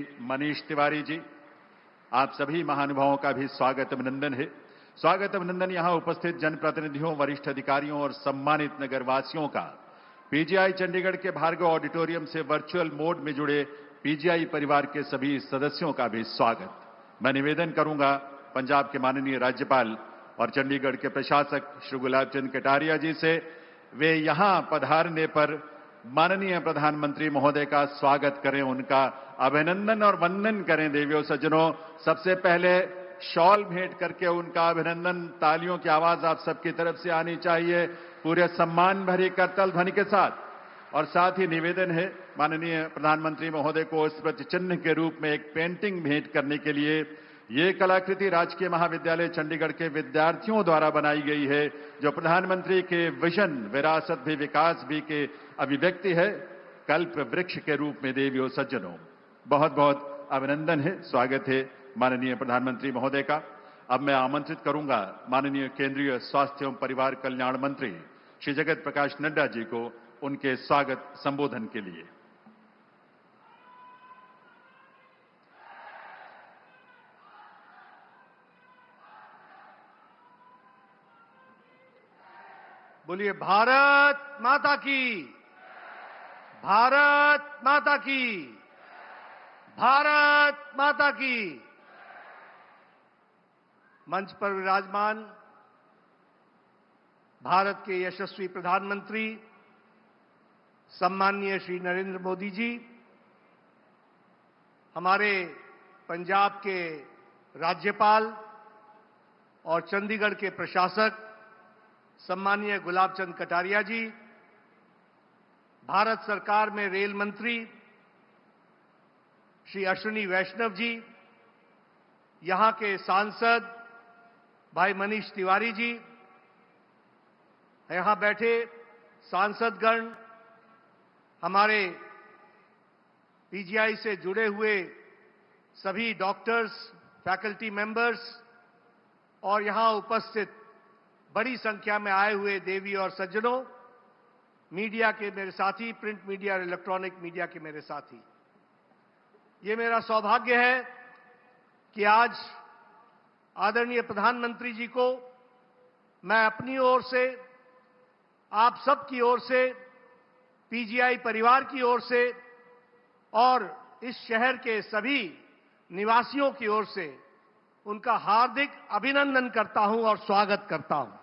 मनीष तिवारी जी, आप सभी महानुभावों का भी स्वागत अभिनंदन है। स्वागत अभिनंदन यहां उपस्थित जनप्रतिनिधियों, वरिष्ठ अधिकारियों और सम्मानित नगरवासियों का पीजीआई चंडीगढ़ के भार्गव ऑडिटोरियम से वर्चुअल मोड में जुड़े पीजीआई परिवार के सभी सदस्यों का भी स्वागत। मैं निवेदन करूंगा पंजाब के माननीय राज्यपाल और चंडीगढ़ के प्रशासक श्री गुलाब चंद कटारिया जी से, वे यहां पधारने पर माननीय प्रधानमंत्री महोदय का स्वागत करें, उनका अभिनंदन और वंदन करें। देवियों सज्जनों, सबसे पहले शॉल भेंट करके उनका अभिनंदन, तालियों की आवाज आप सबकी तरफ से आनी चाहिए पूरे सम्मान भरी करतल ध्वनि के साथ। और साथ ही निवेदन है माननीय प्रधानमंत्री महोदय को स्मृति चिन्ह के रूप में एक पेंटिंग भेंट करने के लिए। ये कलाकृति राजकीय महाविद्यालय चंडीगढ़ के विद्यार्थियों द्वारा बनाई गई है, जो प्रधानमंत्री के विजन विरासत भी विकास भी के अभिव्यक्ति है, कल्प वृक्ष के रूप में। देवियों सज्जनों, बहुत बहुत अभिनंदन है, स्वागत है माननीय प्रधानमंत्री महोदय का। अब मैं आमंत्रित करूंगा माननीय केंद्रीय स्वास्थ्य एवं परिवार कल्याण मंत्री श्री जगत प्रकाश नड्डा जी को उनके स्वागत संबोधन के लिए। बोलिए भारत माता की, भारत माता की, भारत माता की। मंच पर विराजमान भारत के यशस्वी प्रधानमंत्री सम्माननीय श्री नरेंद्र मोदी जी, हमारे पंजाब के राज्यपाल और चंडीगढ़ के प्रशासक सम्माननीय गुलाब चंद कटारिया जी, भारत सरकार में रेल मंत्री श्री अश्विनी वैष्णव जी, यहां के सांसद भाई मनीष तिवारी जी, यहां बैठे सांसदगण, हमारे पीजीआई से जुड़े हुए सभी डॉक्टर्स, फैकल्टी मेंबर्स और यहां उपस्थित बड़ी संख्या में आए हुए देवी और सज्जनों, मीडिया के मेरे साथी, प्रिंट मीडिया और इलेक्ट्रॉनिक मीडिया के मेरे साथी, ये मेरा सौभाग्य है कि आज आदरणीय प्रधानमंत्री जी को मैं अपनी ओर से, आप सब की ओर से, पीजीआई परिवार की ओर से और इस शहर के सभी निवासियों की ओर से उनका हार्दिक अभिनंदन करता हूं और स्वागत करता हूं।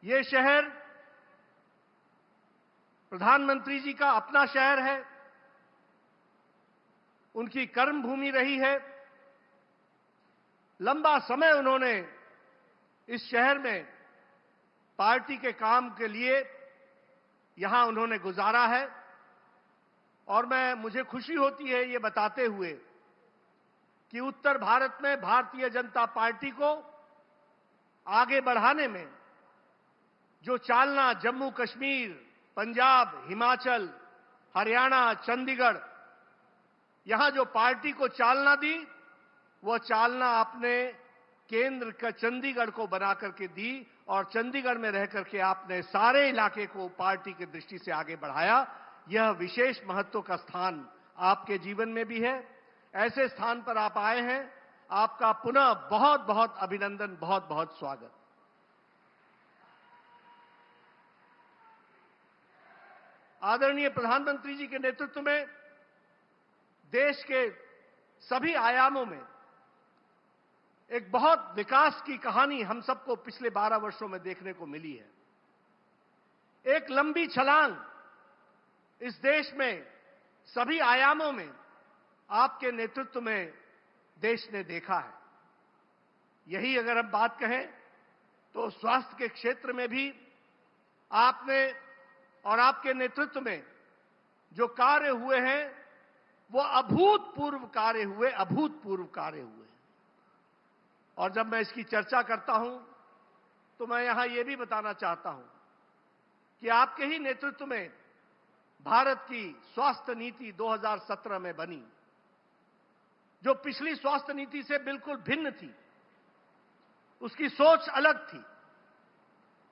ये शहर प्रधानमंत्री जी का अपना शहर है, उनकी कर्म भूमि रही है। लंबा समय उन्होंने इस शहर में पार्टी के काम के लिए यहां उन्होंने गुजारा है और मुझे खुशी होती है ये बताते हुए कि उत्तर भारत में भारतीय जनता पार्टी को आगे बढ़ाने में जो चालना जम्मू कश्मीर, पंजाब, हिमाचल, हरियाणा, चंडीगढ़, यहां जो पार्टी को चालना दी, वो चालना आपने केंद्र का चंडीगढ़ को बना करके दी और चंडीगढ़ में रह करके आपने सारे इलाके को पार्टी की दृष्टि से आगे बढ़ाया। यह विशेष महत्व का स्थान आपके जीवन में भी है। ऐसे स्थान पर आप आए हैं, आपका पुनः बहुत बहुत अभिनंदन, बहुत बहुत स्वागत। आदरणीय प्रधानमंत्री जी के नेतृत्व में देश के सभी आयामों में एक बहुत विकास की कहानी हम सबको पिछले 12 वर्षों में देखने को मिली है। एक लंबी छलांग इस देश में सभी आयामों में आपके नेतृत्व में देश ने देखा है। यही अगर हम बात कहें तो स्वास्थ्य के क्षेत्र में भी आपने और आपके नेतृत्व में जो कार्य हुए हैं वो अभूतपूर्व कार्य हुए, अभूतपूर्व कार्य हुए। और जब मैं इसकी चर्चा करता हूं तो मैं यहां यह भी बताना चाहता हूं कि आपके ही नेतृत्व में भारत की स्वास्थ्य नीति 2017 में बनी, जो पिछली स्वास्थ्य नीति से बिल्कुल भिन्न थी। उसकी सोच अलग थी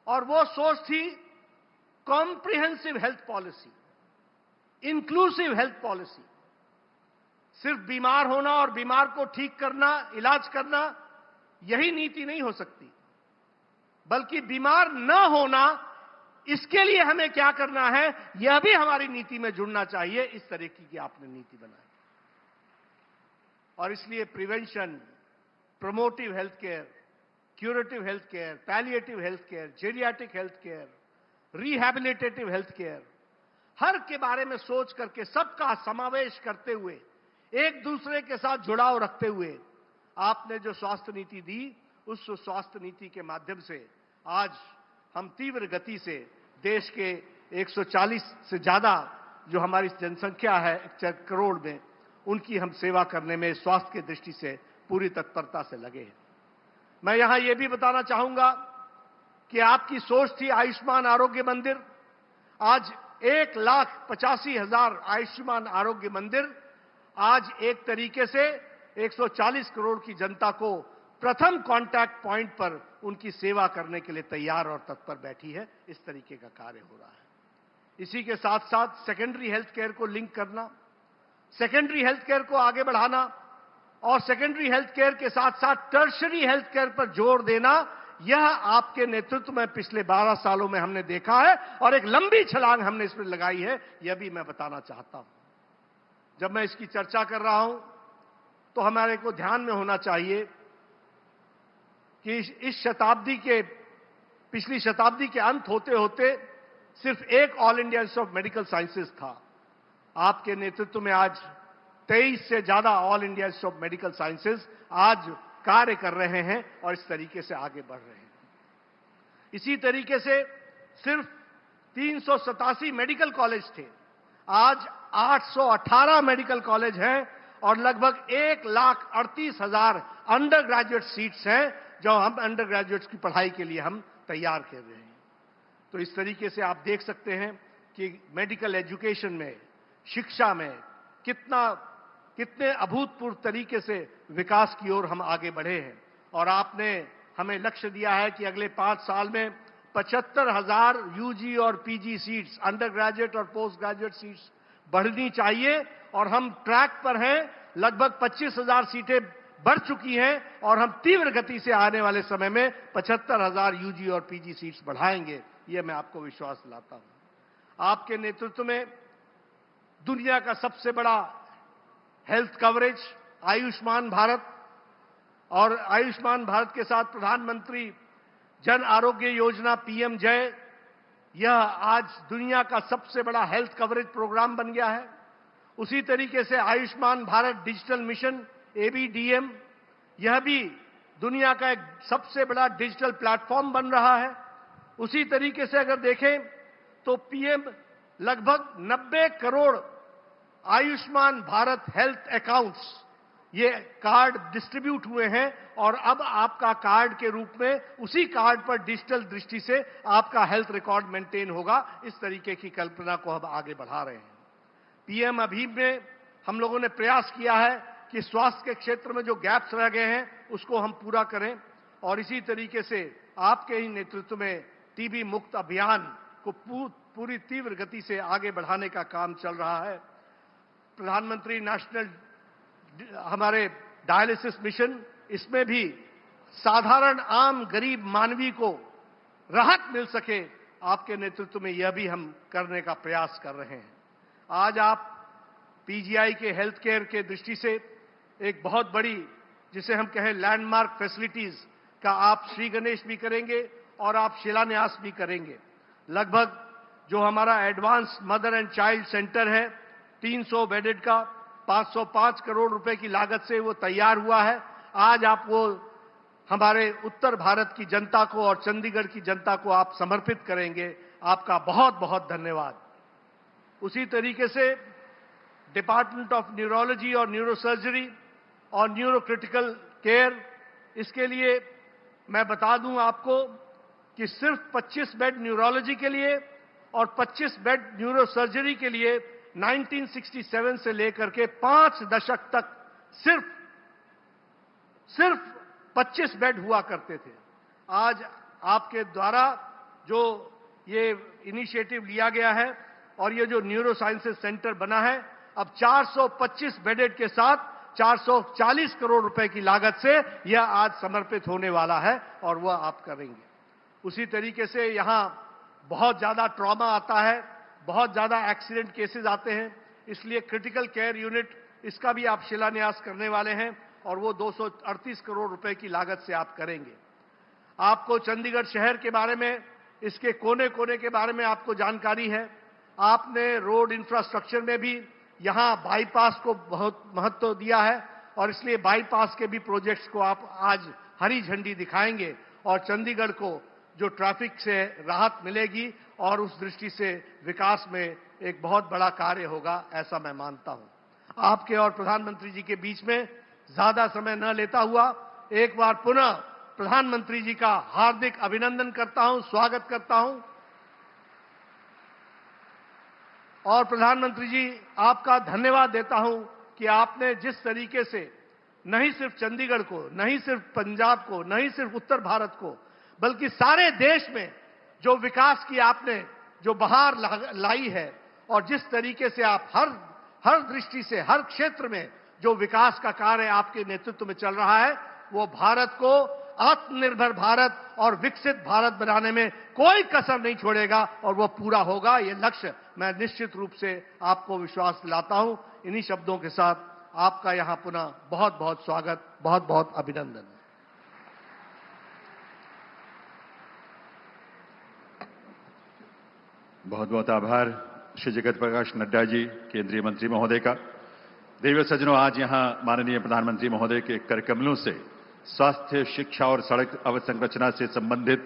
और वो सोच थी comprehensive health policy, inclusive health policy. सिर्फ बीमार होना और बीमार को ठीक करना, इलाज करना, यही नीति नहीं हो सकती, बल्कि बीमार न होना, इसके लिए हमें क्या करना है, यह भी हमारी नीति में जुड़ना चाहिए। इस तरीके की आपने नीति बनाई। और इसलिए prevention, promotive health care, curative health care, palliative health care, geriatric health care, rehabilitative health care, हर के बारे में सोच करके सबका समावेश करते हुए, एक दूसरे के साथ जुड़ाव रखते हुए आपने जो स्वास्थ्य नीति दी, उस स्वास्थ्य नीति के माध्यम से आज हम तीव्र गति से देश के 140 से ज्यादा जो हमारी जनसंख्या है 1 करोड़ में, उनकी हम सेवा करने में स्वास्थ्य की दृष्टि से पूरी तत्परता से लगे हैं। मैं यहां यह भी बताना चाहूंगा कि आपकी सोच थी आयुष्मान आरोग्य मंदिर। आज 1,85,000 आयुष्मान आरोग्य मंदिर आज एक तरीके से 140 करोड़ की जनता को प्रथम कांटेक्ट पॉइंट पर उनकी सेवा करने के लिए तैयार और तत्पर बैठी है। इस तरीके का कार्य हो रहा है। इसी के साथ साथ सेकेंडरी हेल्थ केयर को लिंक करना, सेकेंडरी हेल्थ केयर को आगे बढ़ाना और सेकेंडरी हेल्थ केयर के साथ साथ टर्शरी हेल्थ केयर पर जोर देना, यह आपके नेतृत्व में पिछले 12 सालों में हमने देखा है और एक लंबी छलांग हमने इसमें लगाई है, यह भी मैं बताना चाहता हूं। जब मैं इसकी चर्चा कर रहा हूं तो हमारे को ध्यान में होना चाहिए कि इस शताब्दी के, पिछली शताब्दी के अंत होते होते सिर्फ एक all India institute of medical sciences था। आपके नेतृत्व में आज 23 से ज्यादा all India institute of medical sciences आज कार्य कर रहे हैं और इस तरीके से आगे बढ़ रहे हैं। इसी तरीके से सिर्फ 387 मेडिकल कॉलेज थे, आज 818 मेडिकल कॉलेज हैं और लगभग 1,38,000 अंडर ग्रेजुएट सीट्स हैं जो हम अंडर ग्रेजुएट्स की पढ़ाई के लिए हम तैयार कर रहे हैं। तो इस तरीके से आप देख सकते हैं कि मेडिकल एजुकेशन में, शिक्षा में कितने अभूतपूर्व तरीके से विकास की ओर हम आगे बढ़े हैं। और आपने हमें लक्ष्य दिया है कि अगले 5 साल में 75,000 यूजी और पीजी सीट्स, अंडर ग्रेजुएट और पोस्ट ग्रेजुएट सीट्स बढ़नी चाहिए और हम ट्रैक पर हैं। लगभग 25,000 सीटें बढ़ चुकी हैं और हम तीव्र गति से आने वाले समय में 75,000 यूजी और पीजी सीट्स बढ़ाएंगे, यह मैं आपको विश्वास दिलाता हूं। आपके नेतृत्व में दुनिया का सबसे बड़ा हेल्थ कवरेज आयुष्मान भारत और आयुष्मान भारत के साथ प्रधानमंत्री जन आरोग्य योजना पीएम जय, यह आज दुनिया का सबसे बड़ा हेल्थ कवरेज प्रोग्राम बन गया है। उसी तरीके से Ayushman Bharat digital mission ABDM, यह भी दुनिया का एक सबसे बड़ा डिजिटल प्लेटफॉर्म बन रहा है। उसी तरीके से अगर देखें तो पीएम लगभग 90 करोड़ आयुष्मान भारत हेल्थ अकाउंट्स, ये कार्ड डिस्ट्रीब्यूट हुए हैं और अब आपका कार्ड के रूप में उसी कार्ड पर डिजिटल दृष्टि से आपका हेल्थ रिकॉर्ड मेंटेन होगा। इस तरीके की कल्पना को हम आगे बढ़ा रहे हैं। पीएम अभीम में हम लोगों ने प्रयास किया है कि स्वास्थ्य के क्षेत्र में जो गैप्स रह गए हैं उसको हम पूरा करें और इसी तरीके से आपके ही नेतृत्व में टीबी मुक्त अभियान को पूरी तीव्र गति से आगे बढ़ाने का काम चल रहा है। प्रधानमंत्री नेशनल हमारे डायलिसिस मिशन, इसमें भी साधारण आम गरीब मानवी को राहत मिल सके, आपके नेतृत्व में यह भी हम करने का प्रयास कर रहे हैं। आज आप पीजीआई के हेल्थ केयर के दृष्टि से एक बहुत बड़ी, जिसे हम कहें लैंडमार्क फैसिलिटीज का आप श्री गणेश भी करेंगे और आप शिलान्यास भी करेंगे। लगभग जो हमारा advance mother and child centre है 300 बेडेड का 505 करोड़ रुपए की लागत से वो तैयार हुआ है। आज आप वो हमारे उत्तर भारत की जनता को और चंडीगढ़ की जनता को आप समर्पित करेंगे। आपका बहुत बहुत धन्यवाद। उसी तरीके से डिपार्टमेंट ऑफ न्यूरोलॉजी और न्यूरोसर्जरी और न्यूरोक्रिटिकल केयर, इसके लिए मैं बता दूं आपको कि सिर्फ 25 बेड न्यूरोलॉजी के लिए और 25 बेड न्यूरोसर्जरी के लिए 1967 से लेकर के 5 दशक तक सिर्फ 25 बेड हुआ करते थे। आज आपके द्वारा जो ये इनिशिएटिव लिया गया है और ये जो न्यूरो साइंसेज सेंटर बना है, अब 425 बेडेड के साथ 440 करोड़ रुपए की लागत से यह आज समर्पित होने वाला है और वह आप करेंगे। उसी तरीके से यहां बहुत ज्यादा ट्रॉमा आता है, बहुत ज्यादा एक्सीडेंट केसेस आते हैं, इसलिए क्रिटिकल केयर यूनिट इसका भी आप शिलान्यास करने वाले हैं और वो 238 करोड़ रुपए की लागत से आप करेंगे। आपको चंडीगढ़ शहर के बारे में, इसके कोने कोने के बारे में आपको जानकारी है। आपने रोड इंफ्रास्ट्रक्चर में भी यहां बाईपास को बहुत महत्व दिया है और इसलिए बाईपास के भी प्रोजेक्ट्स को आप आज हरी झंडी दिखाएंगे और चंडीगढ़ को जो ट्रैफिक से राहत मिलेगी और उस दृष्टि से विकास में एक बहुत बड़ा कार्य होगा, ऐसा मैं मानता हूं। आपके और प्रधानमंत्री जी के बीच में ज्यादा समय न लेता हुआ एक बार पुनः प्रधानमंत्री जी का हार्दिक अभिनंदन करता हूं, स्वागत करता हूं। और प्रधानमंत्री जी, आपका धन्यवाद देता हूं कि आपने जिस तरीके से नहीं सिर्फ चंडीगढ़ को, नहीं सिर्फ पंजाब को, नहीं सिर्फ उत्तर भारत को, बल्कि सारे देश में जो विकास की आपने जो बहार लाई है और जिस तरीके से आप हर दृष्टि से, हर क्षेत्र में जो विकास का कार्य आपके नेतृत्व में चल रहा है, वो भारत को आत्मनिर्भर भारत और विकसित भारत बनाने में कोई कसर नहीं छोड़ेगा और वो पूरा होगा। ये लक्ष्य मैं निश्चित रूप से आपको विश्वास दिलाता हूं। इन्हीं शब्दों के साथ आपका यहां पुनः बहुत बहुत स्वागत, बहुत बहुत अभिनंदन। बहुत बहुत आभार श्री जगत प्रकाश नड्डा जी, केंद्रीय मंत्री महोदय का। देवी सज्जनों, आज यहां माननीय प्रधानमंत्री महोदय के कर कमलों से स्वास्थ्य, शिक्षा और सड़क अवसंरचना से संबंधित